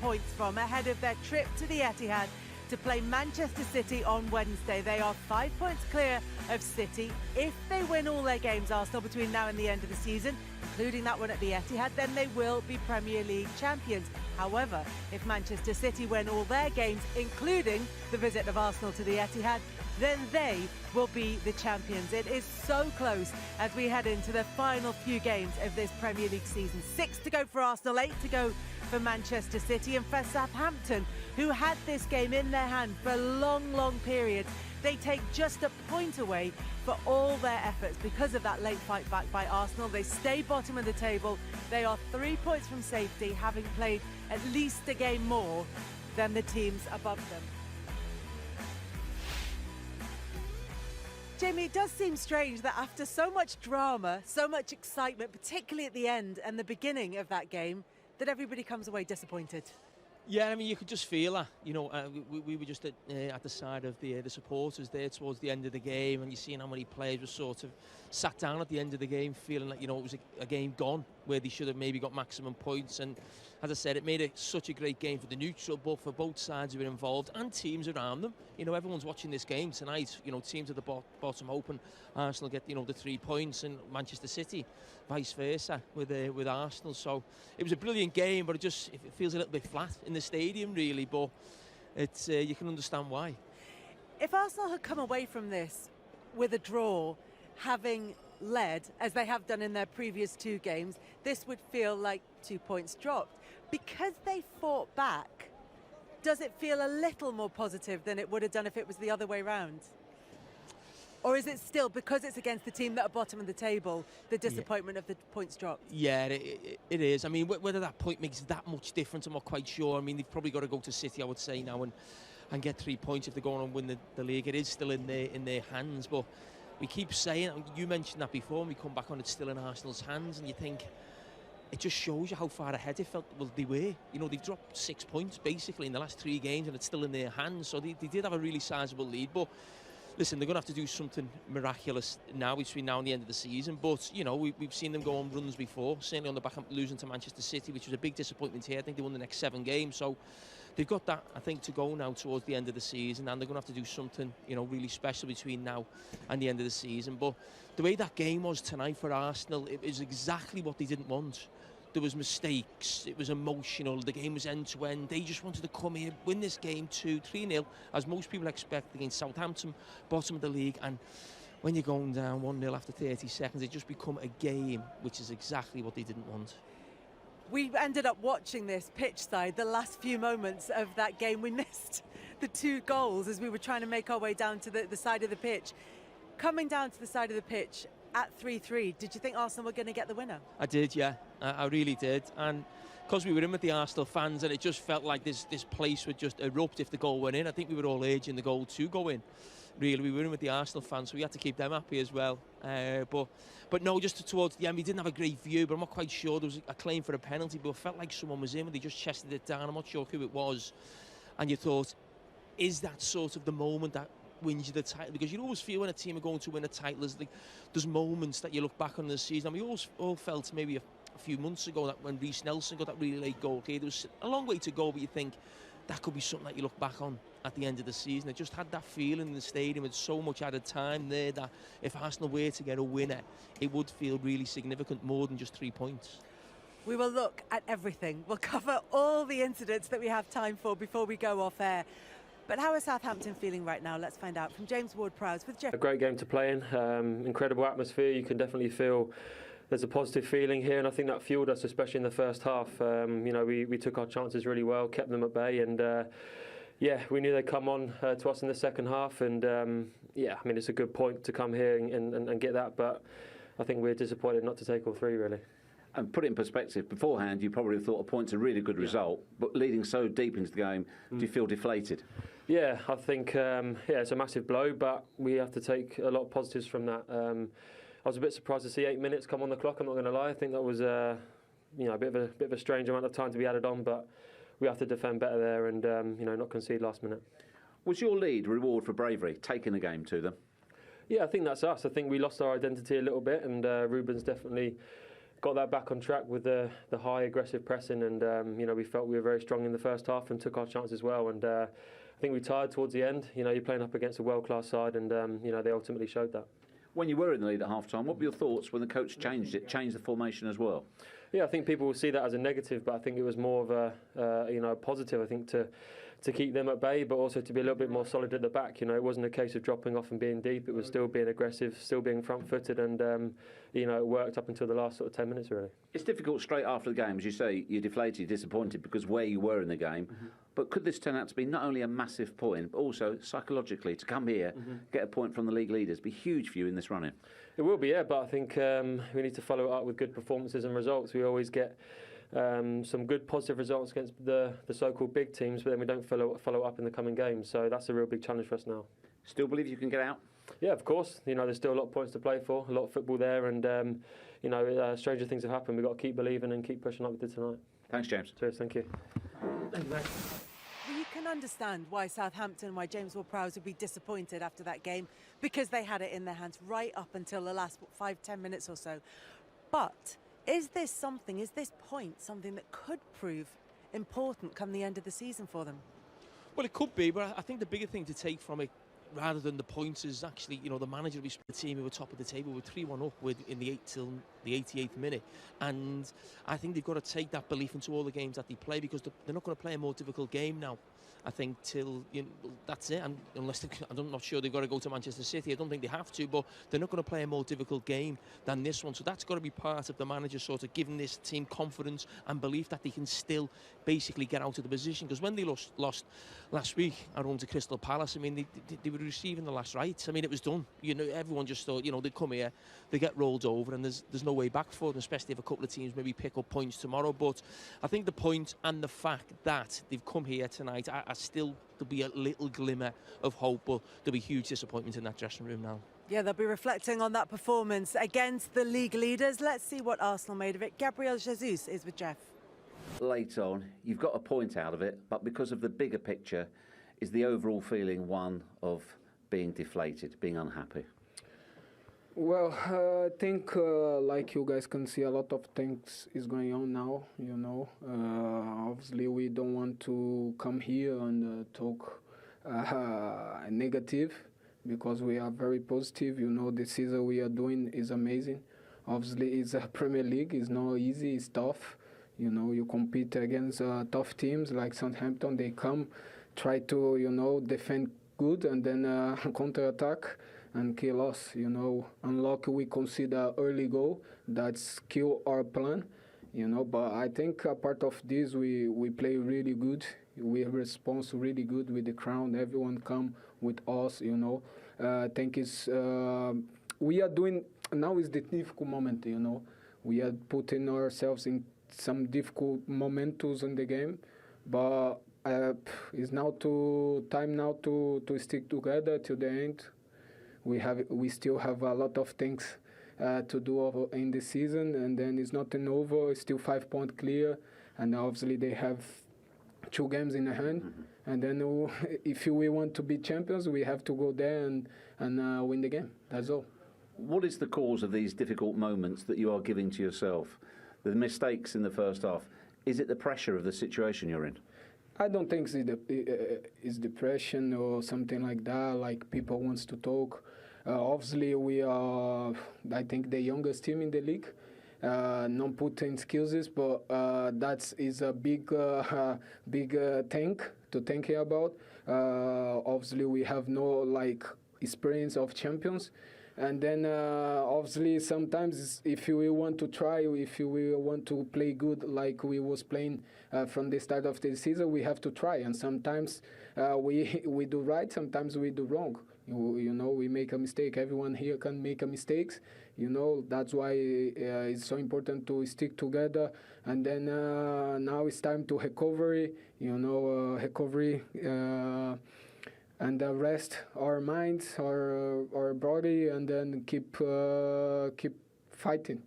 points from ahead of their trip to the Etihad to play Manchester City on Wednesday. They are 5 points clear of City. If they win all their games, Arsenal, between now and the end of the season, including that one at the Etihad, then they will be Premier League champions. However, if Manchester City win all their games, including the visit of Arsenal to the Etihad, then they will be the champions. It is so close as we head into the final few games of this Premier League season. 6 to go for Arsenal, 8 to go for Manchester City, and for Southampton, who had this game in their hand for a long period. They take just a point away for all their efforts because of that late fight back by Arsenal. They stay bottom of the table. They are 3 points from safety, having played at least a game more than the teams above them. Jamie, it does seem strange that after so much drama, so much excitement, particularly at the end and the beginning of that game, that everybody comes away disappointed. Yeah, I mean, you could just feel that. You know, we were just at the side of the supporters there towards the end of the game, and you're seeing how many players were sort of sat down at the end of the game feeling like, you know, it was a game gone where they should have maybe got maximum points. And as I said, it made it such a great game for the neutral, but for both sides who were involved and teams around them. You know, everyone's watching this game tonight. You know, teams at the bottom hoping Arsenal get, you know, the 3 points, and Manchester City vice versa with Arsenal. So it was a brilliant game, but it feels a little bit flat in the stadium, really. But it's you can understand why. If Arsenal had come away from this with a draw, having led as they have done in their previous 2 games, this would feel like 2 points dropped. Because they fought back, does it feel a little more positive than it would have done if it was the other way round? Or is it still, because it's against the team that are bottom of the table, the disappointment of the points dropped? Yeah, it is. I mean, whether that point makes that much difference, I'm not quite sure. I mean, they've probably got to go to City, I would say, now and get 3 points if they're going to win the league. It is still in their hands, but we keep saying, you mentioned that before, and we come back on, it's still in Arsenal's hands, and you think, it just shows you how far ahead it felt. Well, they were. You know, they've dropped 6 points, basically, in the last 3 games, and it's still in their hands. So they did have a really sizable lead, but listen, they're going to have to do something miraculous now between now and the end of the season. But, you know, we've seen them go on runs before, certainly on the back of losing to Manchester City, which was a big disappointment here. I think they won the next 7 games. So they've got that, I think, to go now towards the end of the season, and they're going to have to do something, you know, really special between now and the end of the season. But the way that game was tonight for Arsenal, it was exactly what they didn't want. There was mistakes, it was emotional, the game was end-to-end. They just wanted to come here, win this game 2-3-0, as most people expect, against Southampton, bottom of the league. And when you're going down 1-0 after 30 seconds, it just become a game, which is exactly what they didn't want. We ended up watching this pitch side, the last few moments of that game. We missed the 2 goals as we were trying to make our way down to the side of the pitch. Coming down to the side of the pitch at 3-3, did you think Arsenal were going to get the winner? I did, yeah. I really did. And because we were in with the Arsenal fans, and it just felt like this place would just erupt if the goal went in. I think we were all urging the goal to go in. Really, we were in with the Arsenal fans, so we had to keep them happy as well. But no, just towards the end, we didn't have a great view, but I'm not quite sure. There was a claim for a penalty, but it felt like someone was in, and they just chested it down. I'm not sure who it was. And you thought, is that sort of the moment that wins you the title? Because you always feel when a team are going to win a title, there's moments that you look back on the season. And we all felt maybe a few months ago that when Reece Nelson got that really late goal here, there was a long way to go, but you think that could be something that you look back on at the end of the season. It just had that feeling in the stadium with so much added time there that if Arsenal were to get a winner, it would feel really significant, more than just 3 points. We will look at everything. We'll cover all the incidents that we have time for before we go off air. But how is Southampton feeling right now? Let's find out from James Ward-Prowse with Jeff. A great game to play in, incredible atmosphere. You can definitely feel there's a positive feeling here, and I think that fueled us, especially in the first half. You know, we took our chances really well, kept them at bay, and yeah, we knew they'd come on to us in the second half. And yeah, I mean, it's a good point to come here and get that, but I think we're disappointed not to take all 3, really. And put it in perspective, beforehand you probably thought a point's a really good result, but leading so deep into the game, do you feel deflated? Yeah, I think yeah, it's a massive blow, but we have to take a lot of positives from that. I was a bit surprised to see 8 minutes come on the clock, I'm not going to lie. I think that was you know, a bit of a strange amount of time to be added on, but we have to defend better there and you know, not concede last minute. Was your lead reward for bravery, taking the game to them? Yeah, I think that's us. I think we lost our identity a little bit, and Ruben's definitely got that back on track with the high aggressive pressing, and we felt we were very strong in the first half and took our chances well. And I think we tired towards the end. You're playing up against a world-class side, and they ultimately showed that. When you were in the lead at half-time, what were your thoughts when the coach changed the formation as well? Yeah, I think people will see that as a negative, but I think it was more of a positive. I think to keep them at bay, but also to be a little bit more solid at the back. It wasn't a case of dropping off and being deep. It was still being aggressive, still being front-footed, and it worked up until the last sort of 10 minutes, really. It's difficult straight after the game, as you say, you're deflated, you're disappointed because where you were in the game. But could this turn out to be not only a massive point, but also psychologically to come here, get a point from the league leaders, be huge for you in this run-in? It will be, yeah, but I think we need to follow it up with good performances and results. We always get some good positive results against the so-called big teams, but then we don't follow up in the coming games. So that's a real big challenge for us now. Still believe you can get out? Yeah, of course. There's still a lot of points to play for, a lot of football there, and stranger things have happened. We've got to keep believing and keep pushing like we did tonight. Thanks, James. Cheers, thank you. Well, you can understand why Southampton, why James Ward-Prowse would be disappointed after that game, because they had it in their hands right up until the last 5-10 minutes or so. But is this point something that could prove important come the end of the season for them? Well, it could be, but I think the bigger thing to take from it, rather than the points, is actually, the manager of the team who were top of the table with 3-1 up in the 88th minute, and I think they've got to take that belief into all the games that they play, because they're not going to play a more difficult game now. I think till that's it, and unless I'm not sure they've got to go to Manchester City. I don't think they have to, but they're not going to play a more difficult game than this one. So that's got to be part of the manager sort of giving this team confidence and belief that they can still basically get out of the position. Because when they lost last week at home to Crystal Palace, I mean they were receiving the last rites. I mean it was done. Everyone just thought they come here, they get rolled over, and there's no way back for them. Especially if a couple of teams maybe pick up points tomorrow. But I think the point and the fact that they've come here tonight, there'll be a little glimmer of hope, but there'll be huge disappointment in that dressing room now. Yeah, they'll be reflecting on that performance against the league leaders. Let's see what Arsenal made of it. Gabriel Jesus is with Jeff. Late on, you've got a point out of it, but because of the bigger picture, is the overall feeling one of being deflated, being unhappy? Well, I think like you guys can see, a lot of things is going on now, obviously we don't want to come here and talk negative, because we are very positive. The season we are doing is amazing. Obviously it's a Premier League, it's not easy, it's tough. You compete against tough teams like Southampton. They come, try to, defend good and then counter-attack and kill us. Unlucky we consider early goal. That's kill our plan. But I think a part of this, we play really good. We respond really good with the crowd. Everyone come with us, I think it's, we are doing, now is the difficult moment, We are putting ourselves in some difficult momentos in the game, but it's now time to stick together to the end. We still have a lot of things to do in the season, and then it's not over. It's still 5 points clear, and obviously they have 2 games in the hand. And then if we want to be champions, we have to go there and win the game. That's all. What is the cause of these difficult moments that you are giving to yourself? The mistakes in the first half. Is it the pressure of the situation you're in? I don't think it's depression or something like that, like people wants to talk. Obviously, we are, I think, the youngest team in the league. Not putting excuses, but that is a big thing to think about. Obviously, we have no experience of champions. And then, obviously, sometimes if we want to try, if we want to play good like we was playing from the start of the season, we have to try. And sometimes we do right, sometimes we do wrong. We make a mistake. Everyone here can make a mistakes. That's why it's so important to stick together. And then now it's time to recovery. Recovery. And rest our minds, our body, and then keep fighting.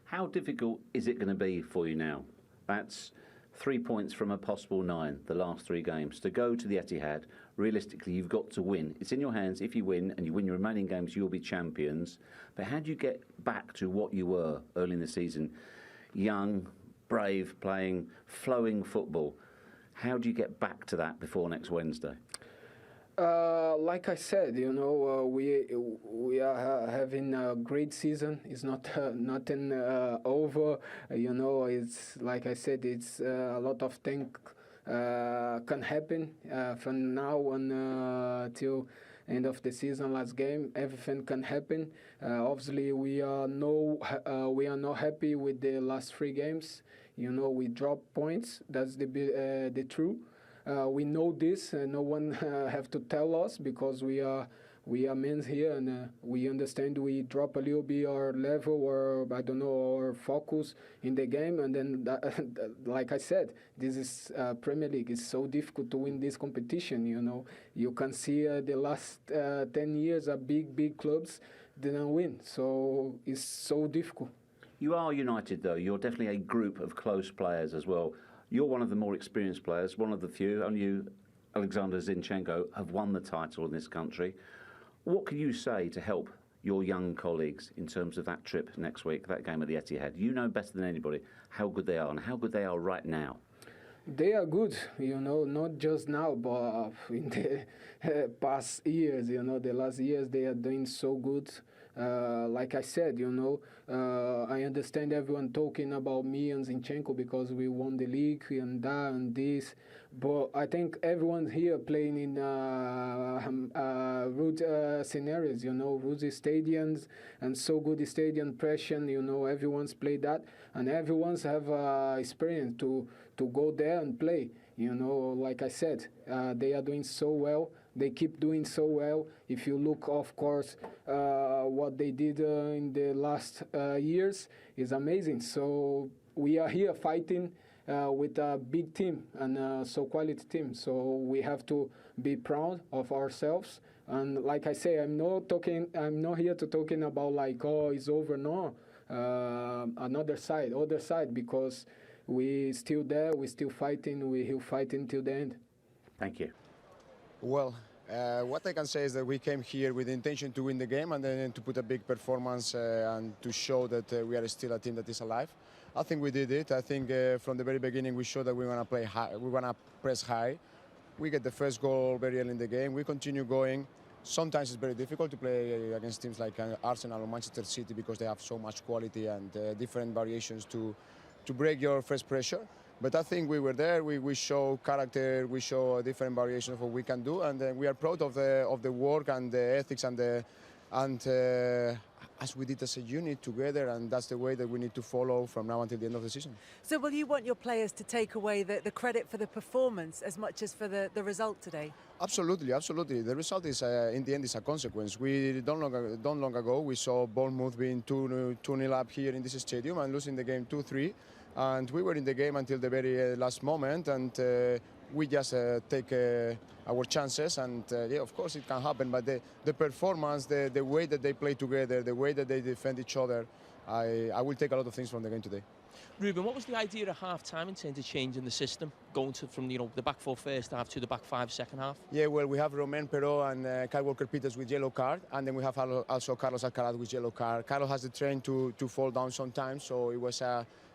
How difficult is it going to be for you now? That's 3 points from a possible 9, the last 3 games. To go to the Etihad, realistically, you've got to win. It's in your hands. If you win and you win your remaining games, you'll be champions. But how do you get back to what you were early in the season? Young, brave, playing flowing football. How do you get back to that before next Wednesday? Like I said, we are having a great season. It's not nothing over. It's like I said, it's a lot of things can happen from now on till end of the season, last game. Everything can happen. Obviously, we are not happy with the last 3 games. We dropped points. That's the truth. We know this, and no one have to tell us, because we are men here, and we understand we drop a little bit our level, or I don't know, our focus in the game, and then like I said, this is Premier League. It's so difficult to win this competition. You can see the last 10 years, big clubs didn't win, so it's so difficult. You are United, though. You're definitely a group of close players as well. You're one of the more experienced players, one of the few. Only you, Alexander Zinchenko, have won the title in this country. What can you say to help your young colleagues in terms of that trip next week, that game at the Etihad? You know better than anybody how good they are and how good they are right now. They are good, not just now, but in the past years, the last years, they are doing so good. Like I said, I understand everyone talking about me and Zinchenko because we won the league and that and this, but I think everyone here playing in road scenarios, road stadiums and so good stadium pressure, everyone's played that, and everyone's have experience to go there and play. Like I said, they are doing so well. They keep doing so well. If you look, of course, what they did in the last years is amazing. So we are here fighting with a big team and so quality team. So we have to be proud of ourselves. And like I say, I'm not here to talking about like, oh, it's over. No, other side, because we still there, we still fighting, we will fight until the end. Thank you. Well, what I can say is that we came here with the intention to win the game and then to put a big performance and to show that we are still a team that is alive. I think we did it. I think from the very beginning we showed that we want to play high, we want to press high. We get the first goal very early in the game. We continue going. Sometimes it's very difficult to play against teams like Arsenal or Manchester City because they have so much quality and different variations to break your first pressure. But I think we were there. We show character. We show different variations of what we can do, and we are proud of the work and the ethics and as we did as a unit together, and that's the way that we need to follow from now until the end of the season. So will you want your players to take away the credit for the performance as much as for the result today? Absolutely, absolutely. The result is, in the end, is a consequence. We don't long ago we saw Bournemouth being 2-0 up here in this stadium and losing the game 2-3. And we were in the game until the very last moment, and we just take our chances. And yeah, of course it can happen, but the performance, the way that they play together, the way that they defend each other, I will take a lot of things from the game today. Ruben, what was the idea at half-time in terms of changing the system, going from the back 4 first half to the back 5 second half? Yeah, well, we have Romain Perraud and Kyle Walker-Peters with yellow card, and then we have also Carlos Alcaraz with yellow card. Carlos has the trend to fall down sometimes, so it was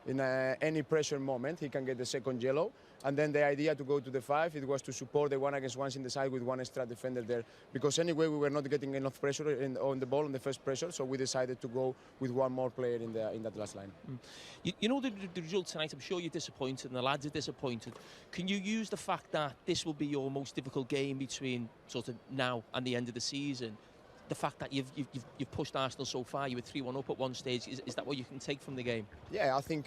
in any pressure moment he can get the second yellow. And then the idea to go to the 5, it was to support the 1-against-1s in the side with one extra defender there, because anyway we were not getting enough pressure on the ball on the first pressure, so we decided to go with one more player in that last line. You know the result tonight, I'm sure you're disappointed and the lads are disappointed. Can you use the fact that this will be your most difficult game between sort of now and the end of the season, the fact that you've pushed Arsenal so far, you were 3-1 up at one stage, is that what you can take from the game? Yeah, I think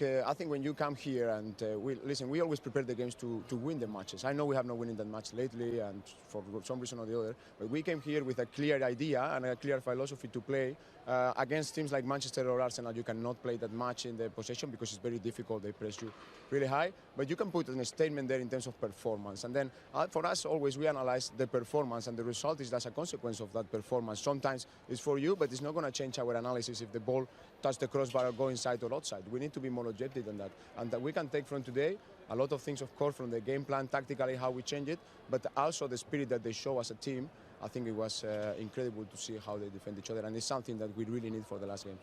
when you come here and we always prepare the games to win the matches. I know we have not winning that match lately and for some reason or the other, but we came here with a clear idea and a clear philosophy to play. Against teams like Manchester or Arsenal, you cannot play that much in the possession because it's very difficult. They press you really high, but you can put a statement there in terms of performance. And then for us, always we analyze the performance, and the result is as a consequence of that performance. Sometimes it's for you, but it's not going to change our analysis if the ball touches the crossbar or go inside or outside. We need to be more objective than that, and that we can take from today a lot of things, of course, from the game plan, tactically how we change it, but also the spirit that they show as a team. I think it was incredible to see how they defend each other, and it's something that we really need for the last game.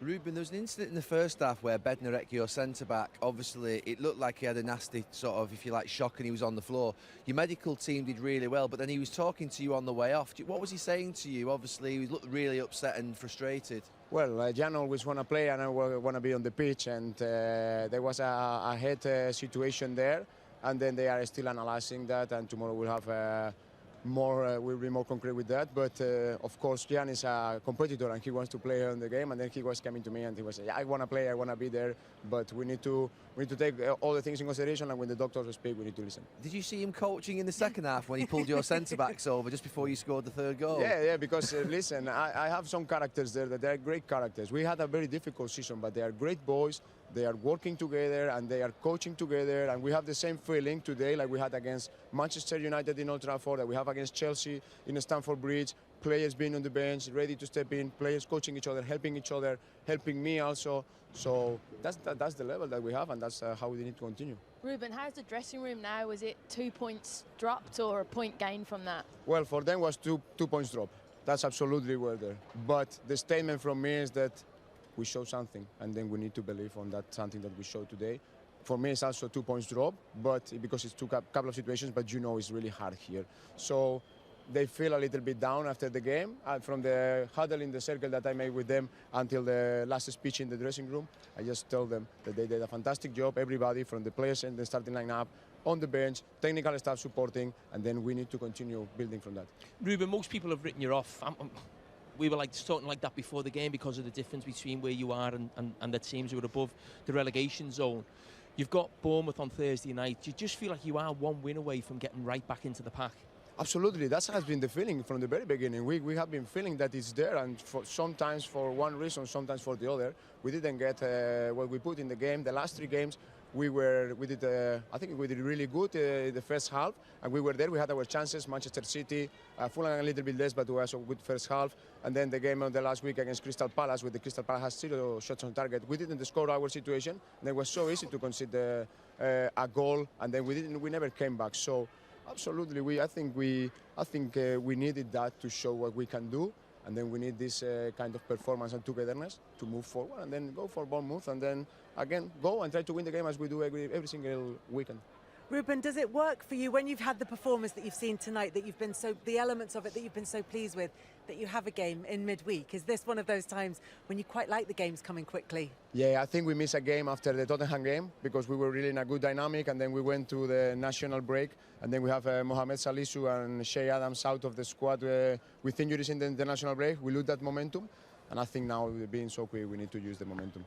Ruben, there was an incident in the first half where Bednarek, your centre-back, obviously it looked like he had a nasty sort of, if you like, shock and he was on the floor. Your medical team did really well, but then he was talking to you on the way off. What was he saying to you? Obviously, he looked really upset and frustrated. Well, Jan always want to play and I want to be on the pitch, and there was a head situation there, and then they are still analysing that, and tomorrow we'll have we'll be more concrete with that. But of course, Jan is a competitor and he wants to play on the game. And then he was coming to me and he was saying, "Yeah, I want to play, I want to be there, but we need to take all the things in consideration. And when the doctors speak, we need to listen." Did you see him coaching in the second half when he pulled your centre backs over just before you scored the third goal? Yeah, because listen, I have some characters there that they are great characters. We had a very difficult season, but they are great boys. They are working together and they are coaching together, and we have the same feeling today like we had against Manchester United in Old Trafford, that we have against Chelsea in Stamford Bridge. Players being on the bench, ready to step in, players coaching each other, helping me also. So that's the level that we have, and that's how we need to continue. Ruben, how's the dressing room now? Was it 2 points dropped or a point gain from that? Well, for them was two points drop. That's absolutely well there. But the statement from me is that we show something, and then we need to believe on that something that we showed today. For me, it's also 2 points drop, but because it's couple of situations, but you know it's really hard here. So they feel a little bit down after the game. From the huddle in the circle that I made with them until the last speech in the dressing room, I just told them that they did a fantastic job, everybody from the players in the starting lineup, on the bench, technical staff supporting, and then we need to continue building from that. Ruben, most people have written you off. We were talking like that before the game because of the difference between where you are and the teams who are above the relegation zone. You've got Bournemouth on Thursday night. Do you just feel like you are one win away from getting right back into the pack? Absolutely, that has been the feeling from the very beginning. We have been feeling that it's there, and sometimes for one reason, sometimes for the other. We didn't get what we put in the game. The last 3 games, I think we did really good in the first half, and we were there. We had our chances. Manchester City, Fulham a little bit less, but we also good first half. And then the game of the last week against Crystal Palace, with the Crystal Palace has 0 shots on target. We didn't score our situation, and it was so easy to concede a goal, and then we never came back. So absolutely, I think we needed that to show what we can do. And then we need this kind of performance and togetherness to move forward, and then go for Bournemouth, and then again go and try to win the game as we do every single weekend. Ruben, does it work for you when you've had the performance that you've seen tonight, that you've been the elements of it that you've been so pleased with, that you have a game in midweek? Is this one of those times when you quite like the games coming quickly? Yeah, I think we missed a game after the Tottenham game because we were really in a good dynamic, and then we went to the national break, and then we have Mohamed Salisu and Shea Adams out of the squad with injuries in the international break. We lose that momentum, and I think now being so quick, we need to use the momentum.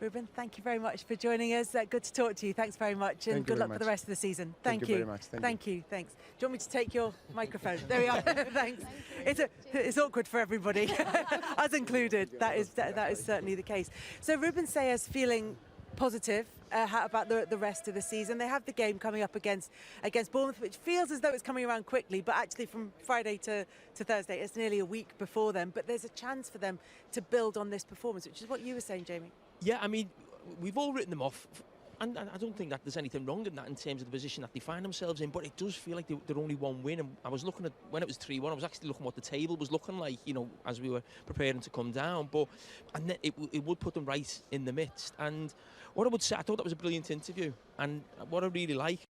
Ruben, thank you very much for joining us. Good to talk to you. Thanks very much, and good luck for the rest of the season. Thank you very much. Thank you. Thanks. Do you want me to take your microphone? There we are. Thanks. It's awkward for everybody, us included. That is certainly the case. So Ruben Sayers feeling positive about the rest of the season. They have the game coming up against Bournemouth, which feels as though it's coming around quickly, but actually from Friday to Thursday, it's nearly a week before them. But there's a chance for them to build on this performance, which is what you were saying, Jamie. Yeah, I mean, we've all written them off, and I don't think that there's anything wrong in that in terms of the position that they find themselves in, but it does feel like they're only 1 win. And I was looking at, when it was 3-1, I was actually looking what the table was looking like, as we were preparing to come down, and it would put them right in the midst. And what I would say, I thought that was a brilliant interview, and what I really like